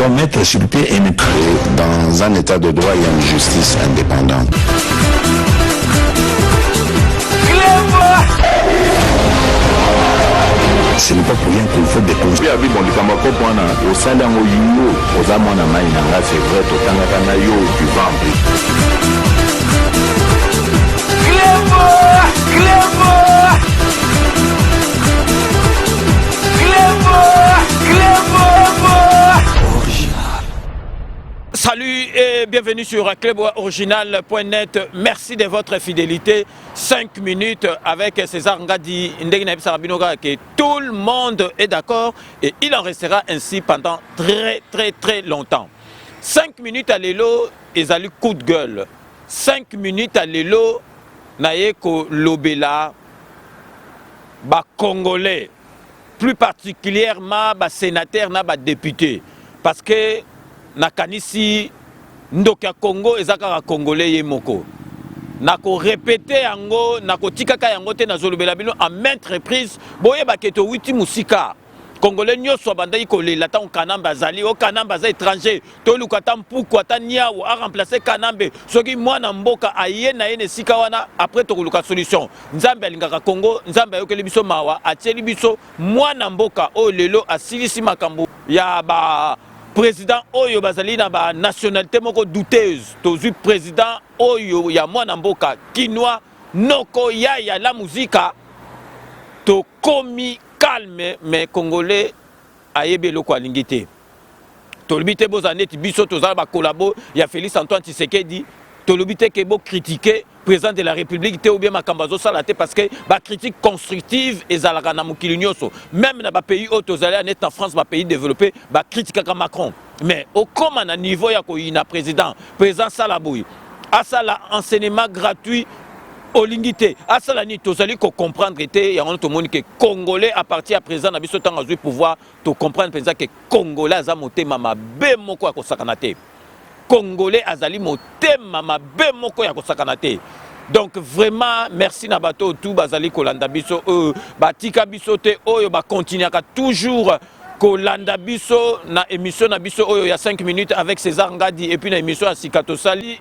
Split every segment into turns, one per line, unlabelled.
doit mettre sur pied une...
Dans un état de droit, il y a une justice indépendante.
Ce n'est pas pour rien qu'il faut des causes.
Salut et bienvenue sur cluboriginal.net. Merci de votre fidélité. 5 minutes avec César Ngadi Ndegina Sarabinoga, que tout le monde est d'accord et il en restera ainsi pendant très longtemps. 5 minutes à l'élo, ils ont coup de gueule. 5 minutes à l'élo, Naeko Lobela, Congolais, plus particulièrement sénateur, député. Parce que nakanisi ndoka Congo ezaka congolais yemoko nako répéter yango nako tikaka yango te nazolobela bino à maintes reprises boye baketo witi musika congolais nyoso bandai kolela ta kanamba zali o kanamba za étranger to lukata mpuku ata niawo a remplacer kanambe soki mwana mboka aye na yene sika wana après to kuluka solution nzambe alingaka Congo nzambe ayokeli biso mawa atieli biso mwana mboka o lelo asilisi makambo ya ba président Oyo bazali na ba nationalité moko douteuse tozu président Oyo ya mwana mboka kinwa noko ya la muzika to komi calme mais congolais ayebe loko alingité to libité bozaneti biso tozala ba collabo ya Félix Antoine Tshisekedi to libité ke bo critiquer président de la République te ou bien makambazo salate parce que ba critique constructive ezalaka na mokili nyonso même na ba pays autozali net en France ba pays développé ba critique ka Macron mais au comme na niveau ya ko ina président Salaboui à ça l'enseignement gratuit au lingité à ça la ni tozali ko comprendre était ya on to moni que congolais à partir à présent na biso tanga zu pouvoir to comprendre président que congolais aza motema mabe moko ko sakanate congolais azali motema mabe moko ya kosakana te. Donc vraiment merci na bato tout bazali kolanda biso batika biso te oyo ba continuer toujours kolanda biso na émission na biso oyo ya 5 minutes avec César Ngadi et puis na émission à Sikato Sali.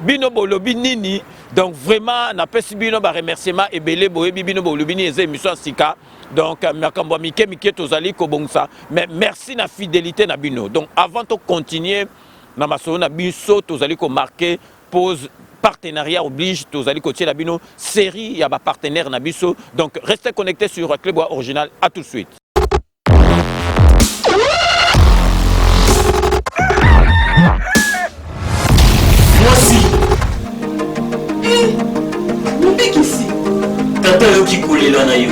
Bino bolobi nini donc vraiment na pesi bino ba remerciement ebele boye bino bolobi ni eze émission sika donc makambo mike tozali ko bongsa mais merci na fidélité na bino donc avant de continuer na masolo na biso tozali ko marquer pause partenariat oblige tozali ko tiela bino série ya ba partenaire na biso donc restez connectés sur Club Original. À tout de suite.
Ici. Tata yoki kolela na yo.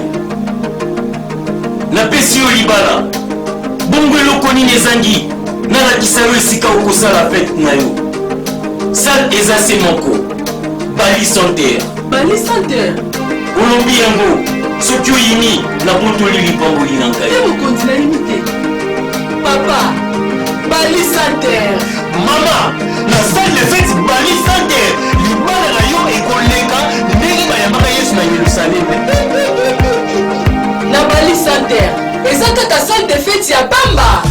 Na pesi yo libala. Bongo eloko nini ezangi. Na lakisa yo esika okosala fête na yo. Sal eza se moko. Bali Santer. Bali Santer. Olombi yango. Soki oyini na botoli lipango linanga yo. Eo kontina limite. Papa. Bali Santer. Mama. Na salle de fête Bali Santer. Libala na yo ekoleka. Na Yerusalem na Bali Santer ezaka ta salle de fête ya Bamba.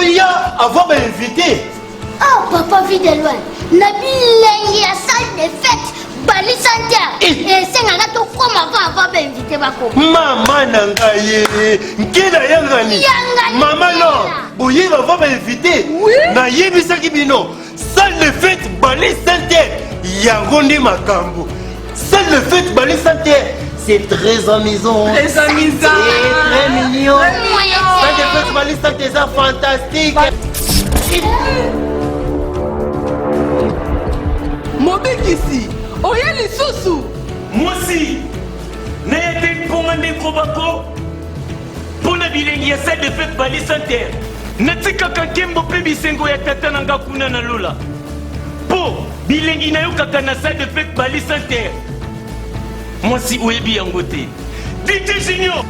Boya avant d'inviter.
Oh, papa, vite de loin. Nabi, il y a salle de fête. Bali Santia. Et c'est un gâteau comme avant d'inviter Bako.
Maman Nangaye. Nkela Yangani. Maman non. Boya avant d'inviter. Na yebisa kibino. Salle de fête Bali Santia. Yangonde Makambo. Salle de fête Bali Santia. C'est très amusant.
Très amusant.
C'est très mignon. Salle de fête Bali Santia, c'est fantastique.
Mobikisi, oya lisusu.
Moi aussi, n'ayez pas un micro-bako pour la bilingue, ya salle de fête Bali Santerre. Natika kakembo pe bisengo ya tata nanga kuna na lola. Po, bilingue na yo kaka na salle de fête Bali Santerre. Moi si oyebi yango te. DJ Junior.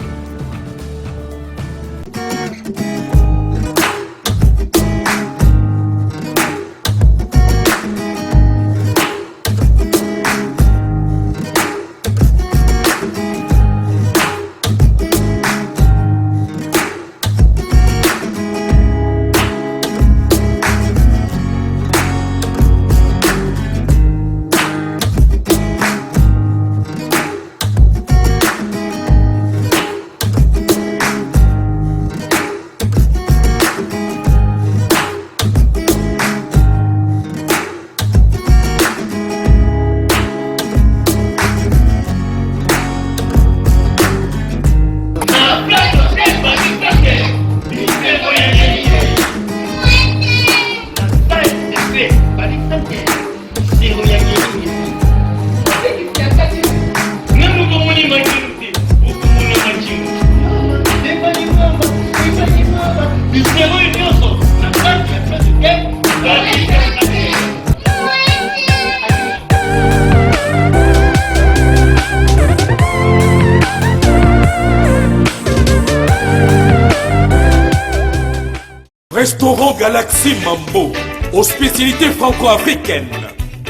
Restaurant Galaxy Mambo, aux spécialités franco-africaines.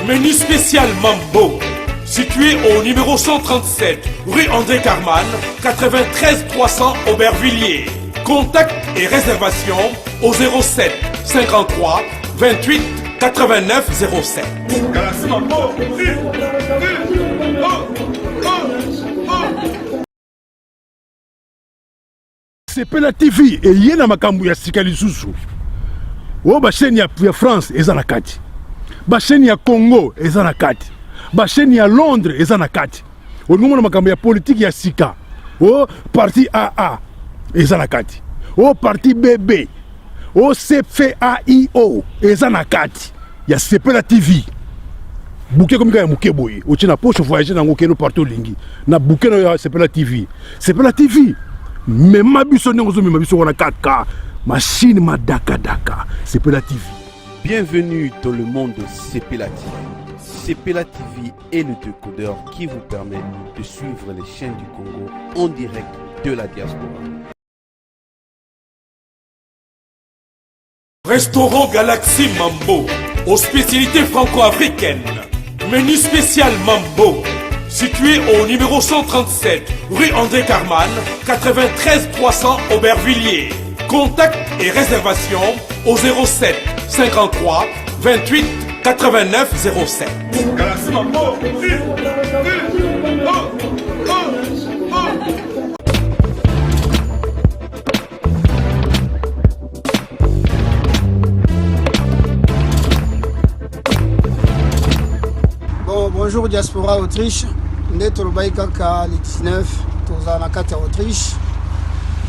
Menu spécial Mambo, situé au numéro 137, rue André Carman, 93 300 Aubervilliers. Contact et réservation au 07 53 28 89 07. Galaxy Mambo,
Sepela TV et yena makambu ya sika lisusu. O ba chaîne ya France eza na kati. Ba chaîne ya Congo eza na kati. Ba chaîne ya Londres eza na kati. O ngomona makambu ya politique ya sika. O parti AA eza na kati. O parti BB. O CFAIO eza na kati. Ya Sepela TV. Bouquet comme ya muke boye. O tina poche voyager na ngokeno partout lingi. Na bouquet no ya Sepela TV. Sepela TV. Mais ma biso n'engo mais ma biso on a 4K machine ma daka Sepela TV.
Bienvenue dans le monde de Sepela TV. Sepela TV est le décodeur qui vous permet de suivre les chaînes du Congo en direct de la diaspora.
Restaurant Galaxy Mambo, aux spécialités franco-africaines. Menu spécial Mambo, situé au numéro 137, rue André Carman, 93 300 Aubervilliers. Contact et réservation au 07 53 28 89 07. Galaxy Mambo,
Bonjour Diaspora Autriche. Neto Baïkaka le 19, toza na kati Autriche.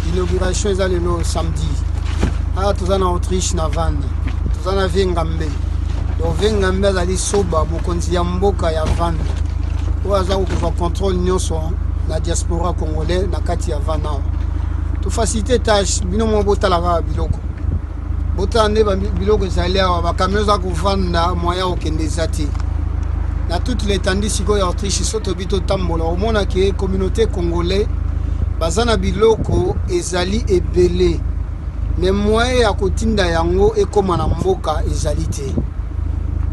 L'inauguration est le samedi. Ah, toza na Autriche na van. Toza na Vengambe. Do Vengambe azali soba mokonzi ya mboka ya van. Oaza ko contrôle nyonso na diaspora congolais na kati ya van. To faciliter tâche bino mo botalaka biloko. Botande biloko ezali awa ba camions za kuvanda moya okende zati. Na toute l'étendue siko ya Autriche soto bito tambola omona ke communauté congolais bazana biloko ezali ebele mais moyen ya kotinda yango ekoma na mboka ezali te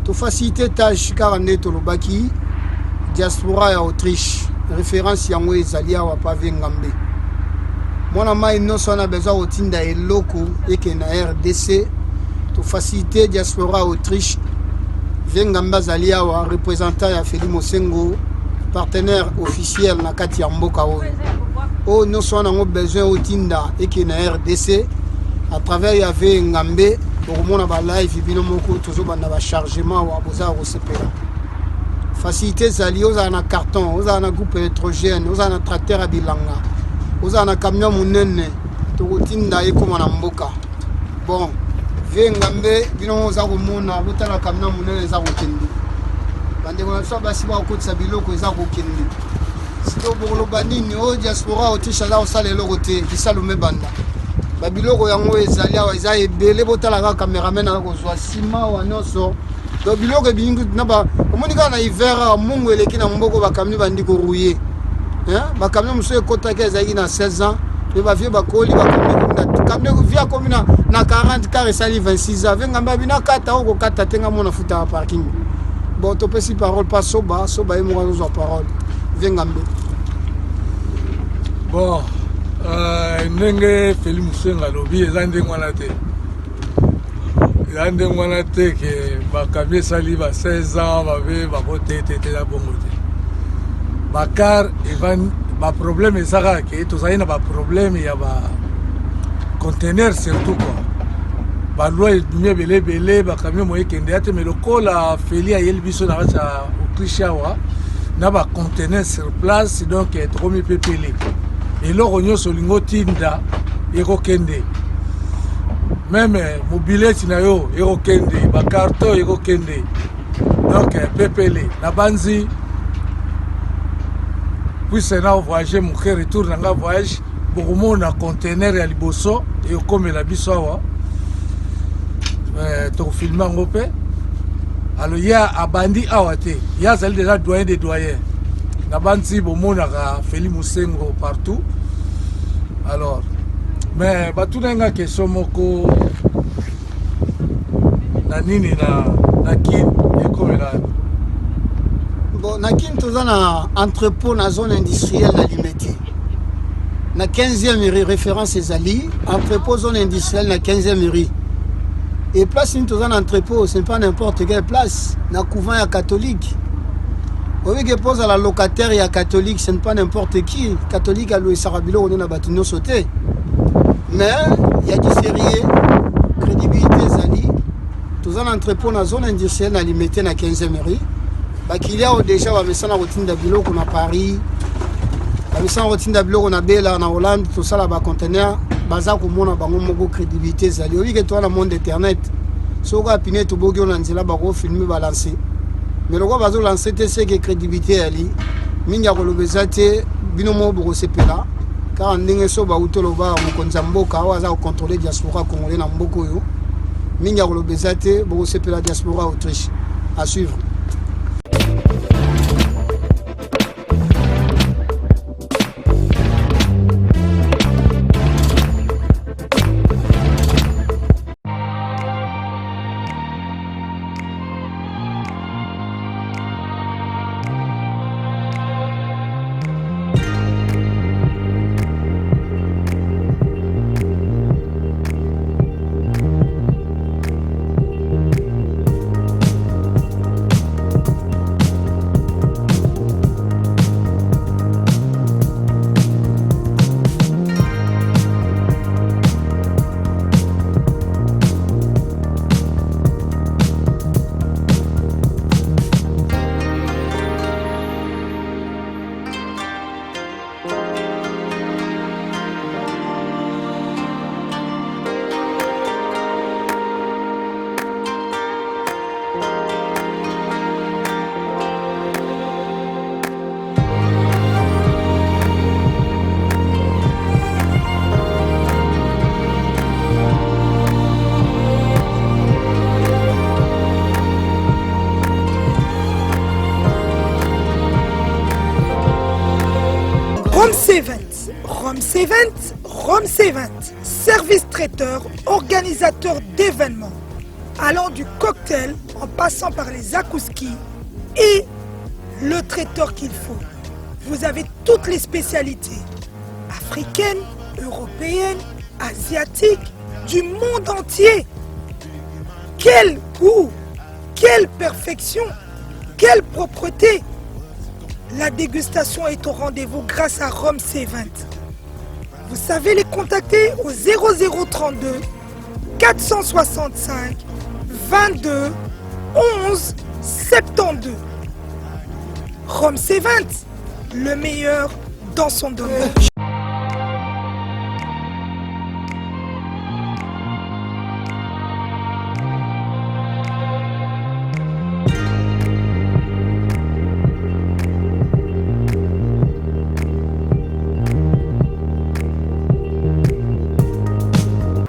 to faciliter tâche car nde tolobaki diaspora ya Autriche référence yango ezali awa pa Vengambe Mwana mai nyonso wana besoin kotinda eloko eke na RDC to faciliter diaspora Autriche. Vengambe azali awa représentant ya Feli Mosengo, partenaire officiel na kati ya mboka oyo. Oyo nyonso wana ngo besoin otinda eke na RDC à travers yave ngambe okomona ba live bino moko tozobanda ba chargement wa boza kosepela. Facilité ezali ozala na carton, ozala na groupe électrogène, ozala na tracteur ya bilanga, ozala na camion monene tokotinda ekoma na mboka. Bon, ve ngambe bino oza komona botala camion monene eza kokende. Bandeko na biso basi bakokotisa biloko eza kokende. Siko bokoloba nini oyo diaspora Autriche aza kosala eloko te bisalume banda. Babiloko yango ezali awa eza ebele botala kaka cameraman akozwa nsima wa nyonso. Donc biloko ebingi na ba omoni kaka na hiver mungu eleki na mboko bakamio bandi korouye. Bakamio mosusu ekotaki ezalaki na 16 ans mpe bavie bakoli bakamio via komi na 40 car esali 26 ans vengambe bina kata okokata te nga mona futa ya parking. Bon topesi parole pas soba ye moko azozwa parole vengambe.
Bon ndenge Feli Mosengo alobi eza ndenge wana te. Eza ndenge wana te ke bakambi esali ba 16 ans babe bakotete na bongo te. Bakar baproblème ezaka ke tozali na baproblème ya bacontener surtout quoi. Balwa edumi ebele bakambi moyekende ya te me lokola Feli ayeli biso na kati ya Autriche awa na bacontener sur place donc tokomi pepele. Eloko nyonso olingo tinda ekokende. Même mobilette na yo ekokende, bakarton ekokende. Donc pepele na banzi puisse na voyager mon cœur retour na voyage bokomona conteneur ya liboso ekomela biso awa. To filmer ngo pe. Alors ya abandi awa te. Ya zali déjà doyen des doyens. Na banzi bomonaka Feli Mosengo partout. Alors mais batunanga question moko na nini na kin ekomela.
Bon na kin toza na entrepôt na zone industrielle na Limete. Na 15e référence ezali entrepôt zone industrielle na 15e rue. Et place ni toza na entrepôt, c'est pas n'importe quelle place, na couvent ya catholique. Oui, que pose à la locataire et à catholique, ce n'est pas n'importe qui. Catholique a loué Sarabilo, on a battu nos sautés. Mais il y a du sérieux, crédibilité, Zali. Tous en entrepôt dans la zone industrielle, à limiter dans 15e rue. Qu'il y a déjà la routine d'Abilo qu'on a Paris, la routine d'Abilo qu'on a Bella en Hollande, tout ça là-bas conteneur, baza comme on a beaucoup crédibilité, Zali. Oui, que toi, le monde internet, si on a piné tout beau, on a dit là, on a filmé, balancé. Mais le roi va lancer c'est que crédibilité ali minga kolobezate binomo boko sepela car ndenge so ba utoloba mokonza mboka aza contrôler diaspora congolais na mboko yo minga kolobezate boko sepela diaspora Autriche à suivre.
Rome C20, service traiteur, organisateur d'événements, allant du cocktail en passant par les akouskis et le traiteur qu'il faut. Vous avez toutes les spécialités africaines, européenne, asiatique, du monde entier. Quel goût, quelle perfection, quelle propreté. La dégustation est au rendez-vous grâce à Rome C20. Vous savez les contacter au 0032 465 22 11 72. Rome C20, le meilleur dans son domaine.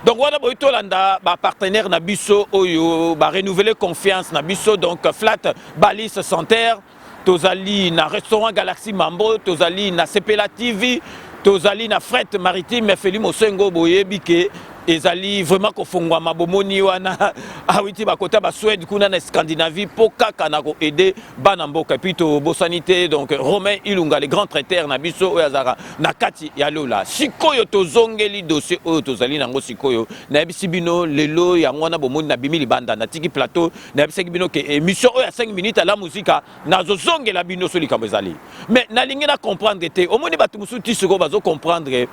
Donc voilà, Boitolanda, partenaire Nabiso Oyo, renouveler confiance Nabiso, donc Flat Balis Santerre, Tozali na restaurant Galaxy Mambo, Tozali na Sepela TV, Tozali na Fret Maritime, Félix Mosengo Boye Bike. Ezali vraiment kofungwa mabomoni wana awiti bakota ba Suède kuna na Scandinavie poka kana ko aider bana mboka puis to bosanité donc Romain Ilunga les grands traiteurs na biso oyazara na kati ya lola sikoyo to zongeli dossier oyo tozali nango sikoyo na bisi bino lelo ya ngwana bomoni na bimili banda na tiki plateau na bisi bino ke émission oyo ya 5 minutes à la musique na zo zongela bino soli kamezali mais na lingi na comprendre te omoni batu musuti siko bazo comprendre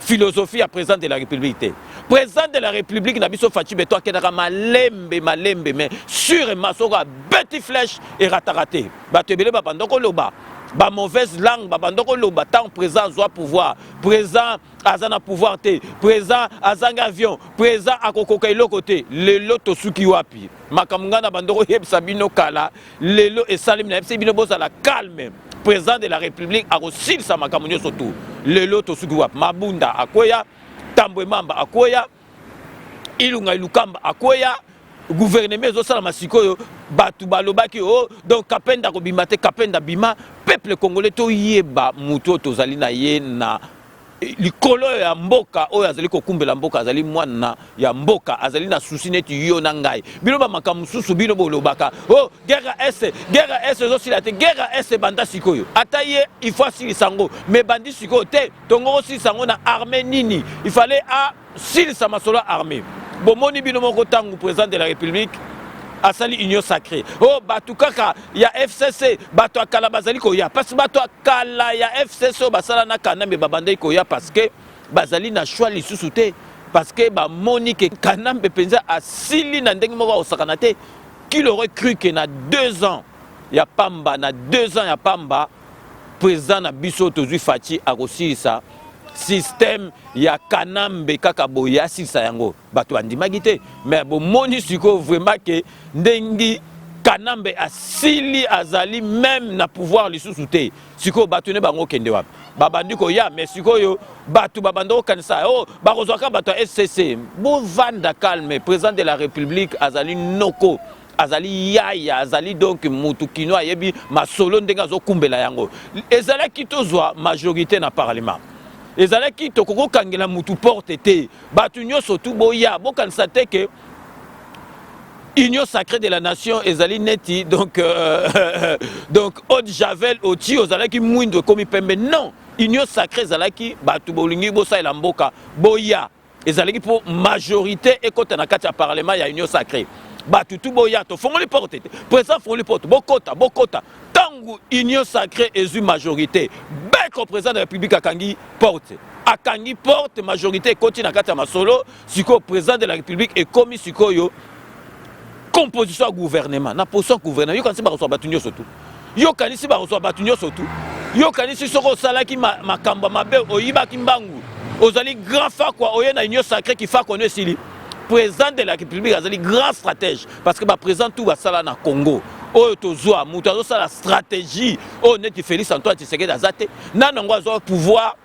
philosophie à président de la République. Président de la République, Nabiso Fachi Beto Akedara malembe, mais sûrement, sera bête flèche et rataraté. Batebele Babandoko Loba. Ba mauvaise langue, Babandoko Loba. Tant président soit pouvoir. Président Azana pouvoir te. Président Azanga avion. Président Akokoka ilo côté. Lelo Tosuki Wapi. Makamungana Bandoko Yeb Sabino Kala. Lelo et Salim Naeb Sabino Bosa la calme. Président de la République a aussi sa makamunyo surtout. Lelo Tosuki Wapi. Mabunda Akoya. Tambwe Mamba Akoya. Ilunga Ilukamba Akoya. Gouvernement Zosala Masikoyo. Batu Balobaki o. Donc Kapenda Robimate Kapenda Bima. Peuple congolais to yeba muto tozali na ye na likolo ya mboka oyo azali kokumbela mboka azali mwana ya mboka azali na susi neti yo na ngai bino ba makamu susu bino bolobaka oh guerre S zosila te guerre S banda sikoyo ata ye il faut silisa ngo mais bandi sikoyo te tongo silisa ngo na armée nini il fallait a silisa masolo armée bomoni bino moko tangu président de la République asali union sacrée oh batu kaka ya FCC batu akala bazali koya parce que batu akala ya FCC basala na kanambe babandai koya parce que bazali na choix lisusu te parce que ba Monique kanambe penza asili na ndenge moko osakana te qu'il aurait cru que na 2 ans ya pamba na 2 ans ya pamba président na biso tozui Fachi akosilisa système ya kanambe kaka boya silisa yango bato andimaki te mais bomoni siko vraiment que ndengi kanambe asili azali même na pouvoir lisusu te siko bato ne bango kende wapi babandi ko ya mais siko yo bato babando kanisa oh bakozwaka bato SCC bo vanda calme président de la République azali noko azali yaya azali donc mutu kino ayebi masolo ndenga zo kumbela yango ezala kitozwa majorité na parlement ezalaki tokoko kangela mutu porte te batu nyonso tu boya bokanisa te ke union sacrée de la nation ezali neti donc donc Haute Javel oti ozalaki mwindo komi pembe non union sacrée ezalaki batu bolingi bosa ela mboka boya ezalaki pour majorité ekota na kati ya parlement ya union sacrée batu tu boya to fongoli porte te président fongoli porte bokota tangu union sacrée ezu majorité beko président de la République akangi porte majorité koti na kati ya masolo siko président de la République et komi siko yo composition gouvernement na position gouvernement yo kanisi ba reçoit batu nyonso tout yo kanisi ba reçoit batu nyonso tout yo kanisi soko salaki makamba mabe oyibaki mbangu ozali grand fa quoi oye na union sacrée qui fa connaître sili président de la République azali grand stratège parce que ba président tout ba sala na Congo oyo tozwa mutu azosala stratégie oyo neti Félix Antoine Tshisekedi azate nanongo azwa pouvoir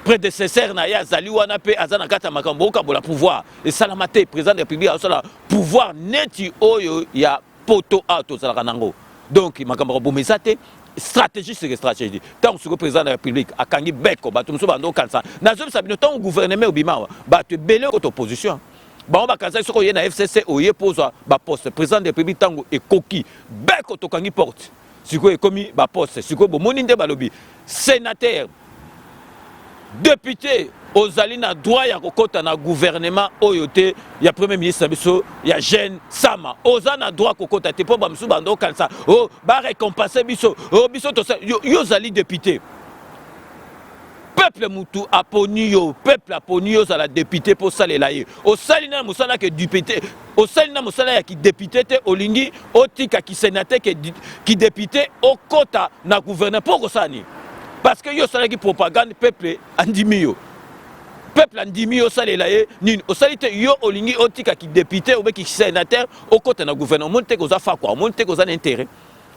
prédécesseur na ye azali wana pe aza na kati ya makambo okabola pouvoir esalama te président de la République azosala pouvoir neti oyo ya poto a tozalaka nango donc makambo akobomisa te stratégie sur stratégie tant que président de la République akangi beko bato mosusu bando kanisa nazobisa bino tant gouvernement obima bato ebele koto opposition bango bakanisa soko ye na FCC oye pozwa baposte président de la République tango ekoki beko tokangi porte sikoyo ekomi baposte sikoyo bomoni nde balobi sénateur député ozali na droit ya kokota na gouvernement oyo te ya premier ministre biso ya jeune Sama oza na droit kokota te po ba msu bando kanisa oh ba récompenser biso oh biso to yo ozali député peuple mutu aponi yo peuple aponi yo za la député pour salela ye osali na musala ke député osali na musala ya ki député te olingi otika ki sénateur ki député okota na gouvernement pour kosani parce que yo sala ki propagande peuple andimi yo peuple andimi yo salela ye nini osalite yo olingi otika ki député ou ki sénateur okota na gouvernement monte ko za fa quoi monte ko za intérêt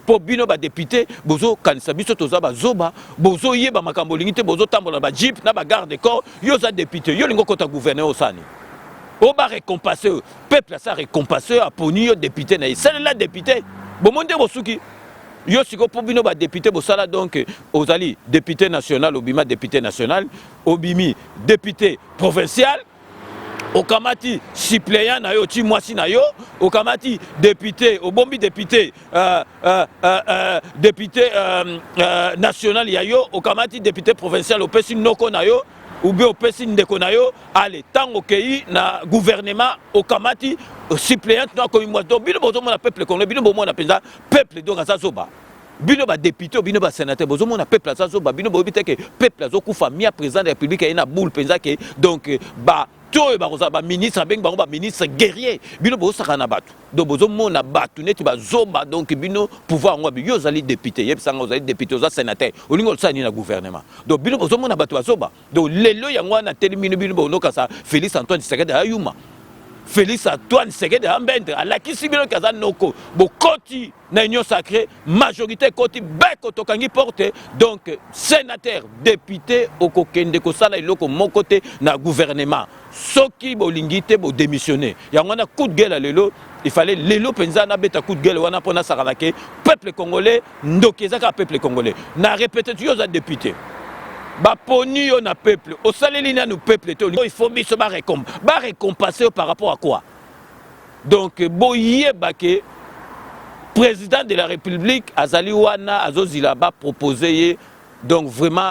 pour bino ba député bozo kanisa biso toza ba zoba bozo yeba makambo lingite bozo tambola ba jeep na ba garde corps yo za député yo lingo kota gouverneur osani o ba récompenser peuple ça récompenser aponi yo député na c'est la député bo monde bosuki yo siko pour bino ba député bosala donc ozali député national obima député national obimi député provincial okamati suppléant na yo ti mwasi na yo okamati député obombi député député national ya yo okamati député provincial opesi noko na yo ou bien opesi ndeko na yo ale tango kei na gouvernement okamati suppléant na ko imwa do bino bozo mona peuple congolais bino bomo na penza peuple donc azazoba bino ba député bino ba sénateur bozo mona peuple azazoba bino bobi te que peuple azokufa mi président de la République ina boule penza que donc ba to ba ministre beng ba ministre guerrier bino bo sakana batu do bozo mona batu neti ba zoba donc bino pouvoir ngwa yo zali député yeb sanga zali député za sénateur olingo sani na gouvernement do bino bozo mona batu azoba do lelo yangwa na telimino bino bo noka sa Félix Antoine Tshisekedi ayuma Félix Antoine Tshisekedi ambendre alakisi bino kaza noko bo koti na union sacrée majorité koti beko tokangi porte donc sénateur député okokende ko sala iloko mokote na gouvernement soki bolingi te bo démissionner yango na coup de gueule lelo il fallait lelo penza na beta coup de gueule wana pona sakalake peuple congolais ndokezaka peuple congolais na répéter yo za député ba poni yo na peuple au saleli na nous peuple to il faut biso ba récompenser par rapport à quoi donc boye baké président de la République azali wana azozila ba proposer donc vraiment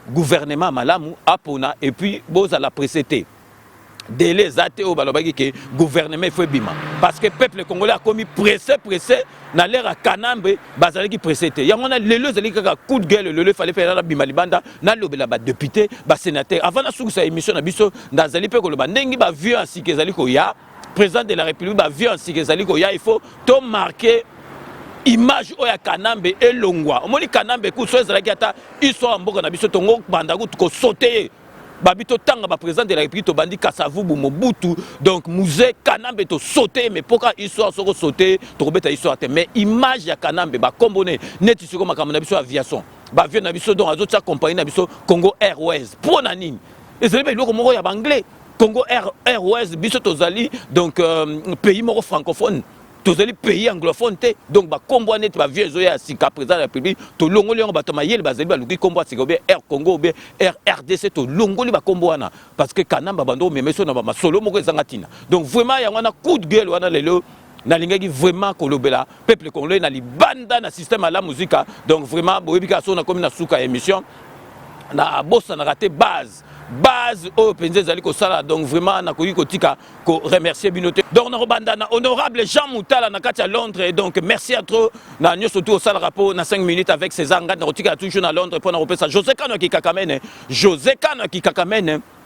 gouvernement malamu apona et puis boza la précédé délai zate au balobaki que gouvernement il faut bima parce que peuple congolais a commis pressé na l'air à Kanambe bazali qui précédé ya ngona lelo zali kaka coup de gueule lelo fallait faire la bima libanda na lobela ba député ba sénateur avant na suku sa émission na biso ndazali pe ko loba ndengi ba vieux ainsi que zali ko ya président de la République ba vieux ainsi que zali ko ya il faut to marquer image oya Kanambe elongwa omoni Kanambe ku so ezalaki ata histoire mboka na biso tongo banda ku ko sauter babito tanga ba président de la République to bandi Kasavubu Mobutu donc musée Kanambe to sauter mais pourquoi histoire soko sauter to kobeta histoire te mais image ya Kanambe ba kombone neti siko makambo na biso aviation ba vieux na biso donc azotia compagnie na biso Congo Airways pour na nini ezali ba iloko moko ya banglais Congo Airways biso tozali donc pays moko francophone tozali pays anglophone te donc ba kombo net ba vieux zoya sika président de la République to longoli ngo bato mayele bazali ba luki kombo sika be Air Congo be Air RDC to longoli ba kombo wana parce que Kanamba bando memeso na ba masolo moko ezanga tina donc vraiment ya wana coup de gueule wana lelo na lingaki vraiment kolobela peuple congolais na libanda na système à la musique donc vraiment boyebika so na comme na suka émission na bossa na raté base au penze zali ko sala donc vraiment na koyi kotika ko remercier binote donc na robanda na honorable Jean Moutala na kati à Londres donc merci à trop na nyo surtout au sala rapport na 5 minutes avec César Ngad na kotika toujours na Londres pour na repesa José Kano ki kakamene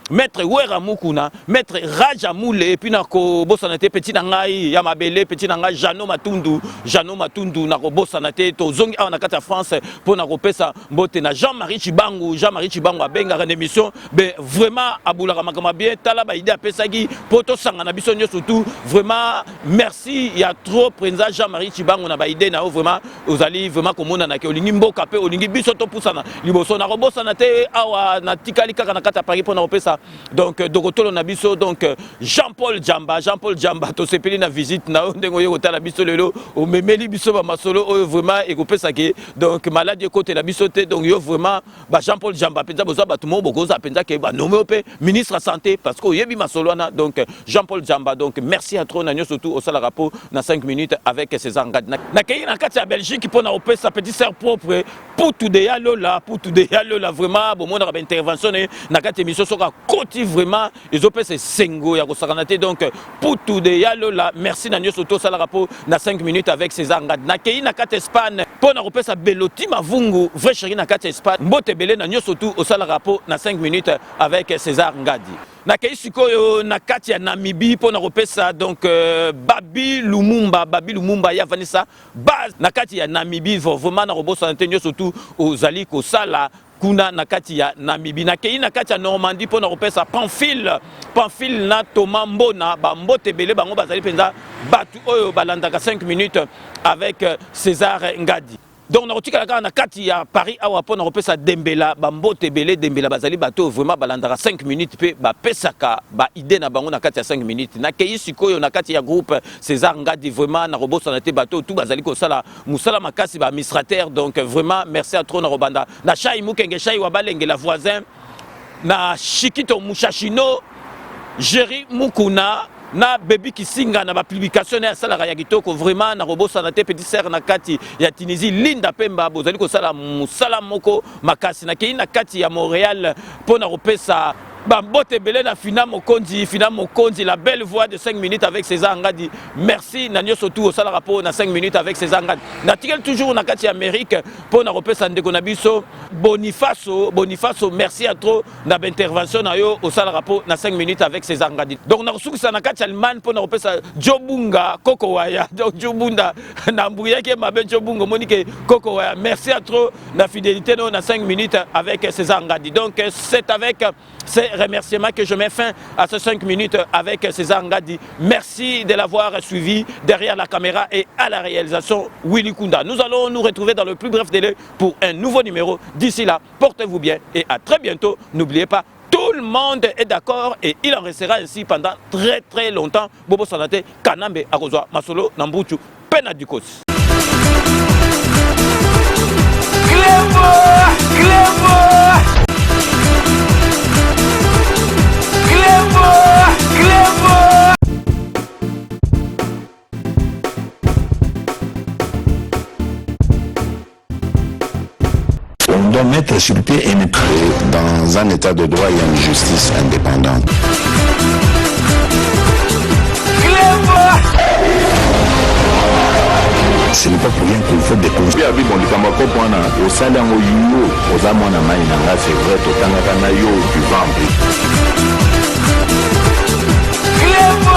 Maître Wera Mukuna, Maître Raja Moule, et puis Nako Bossanate, Petit Nangai, Yamabele, Petit Nangai, Jano Matundu, Nako Bossanate, Tozongi, Anakata France, pour Nako Pesa, Mbotena, Jean-Marie Chibangu, a benga une émission, ben vraiment, Aboula Makama bien, Talaba Ida Pesagi, Poto Sangana Bissonio surtout, vraiment, merci, il y a trop, Prenza Jean-Marie Chibangu, na Baïde, na vraiment, vous allez vraiment comme on a na Olingi Mbokape, Olingi Bisoto Poussana, Liboso, Nako Bossanate, Awa, Natikali Kakanakata Paris, pour Nako Pesa. Donc Dogotolo Nabiso donc Jean-Paul Djamba to sepeli na visite na ndengo yo kotala biso lelo o memeli biso ba masolo o vraiment e kopesa ke donc maladie côté la biso te donc yo vraiment ba Jean-Paul Djamba penza boza ba tout mo bokoza penza ke ba nommé op ministre santé parce que yebi masolo na donc Jean-Paul Djamba donc merci à trop na surtout au sala rapport na 5 minutes avec César Ngad na kay na kati ya Belgique pour na opesa petit sœur propre pour tout de yalo là vraiment bon mon intervention na kati émission soka Koti vraiment ils ont fait sengo ya kosakanate donc pour tout de yalola merci na nyoso to sala rapport na 5 minutes avec César Ngadi na kei na kat Espagne pour na repesa beloti mavungu vrai chéri na kat Espagne mbote belé na nyoso to au sala rapport na 5 minutes avec César Ngadi na kei sikoyo na kat ya Namibie pour na repesa donc Babi Lumumba ya Vanessa base na kat ya Namibie vraiment na robosa na nyoso to aux ali ko sala kuna na kati ya Namibie na kei na kati ya Normandie pour na repesa Pamphile na Thomas Mbona ba mbote belé bango bazali penza batu oyo balandaka 5 minutes avec César Ngadi donc na kotika na kati ya Paris awa pour na repesa Dembela ba mbote belé Dembela bazali bato vraiment balandaka 5 minutes pe ba pesaka ba idée na bango na kati ya 5 minutes na kei sikoyo na kati ya groupe César Ngadi vraiment na robosa na te bato tout bazali ko sala musala makasi ba administrateur donc vraiment merci à trop na robanda na Chai Mukenge Chai wa balenge la voisin na Shikito Mushashino Jerry Mukuna na Baby Kisinga na ba publication na sala ya kitoko vraiment na robosa na te petit sœur na kati ya Tunisie Linda Pemba bozali ko sala musala moko makasi na kei na kati ya Montréal pour na repesa Bambote belé na Fina Mokonzi, la belle voix de 5 minutes avec César Ngadi. Merci Nanyo Sotou au sala rapport na 5 minutes avec César Ngadi. Natigel toujours na kati Amérique pour na repesa ndeko na biso Bonifaso, merci à trop na intervention na yo au sala rapport na 5 minutes avec César Ngadi. Donc na resukisa na kati Allemagne pour na repesa Jobunga Kokowaya. Donc Jobunda na mbuya ke mabe Jobunga Monique Kokowaya. Merci à trop na fidélité na 5 minutes avec César Ngadi. Donc c'est avec ces remerciements que je mets fin à ces 5 minutes avec César Ngadi. Merci de l'avoir suivi derrière la caméra et à la réalisation Willy Kunda. Nous allons nous retrouver dans le plus bref délai pour un nouveau numéro. D'ici là, portez-vous bien et à très bientôt. N'oubliez pas, tout le monde est d'accord et il en restera ainsi pendant très très longtemps. Bobo Sanate, Kanambe, Akozwa, Masolo, Nambuchu, Penadikos.
On doit mettre sur pied et mettre
dans un état de droit et une justice indépendante.
Ce n'est pas pour rien qu'il faut des conseils.
Clébo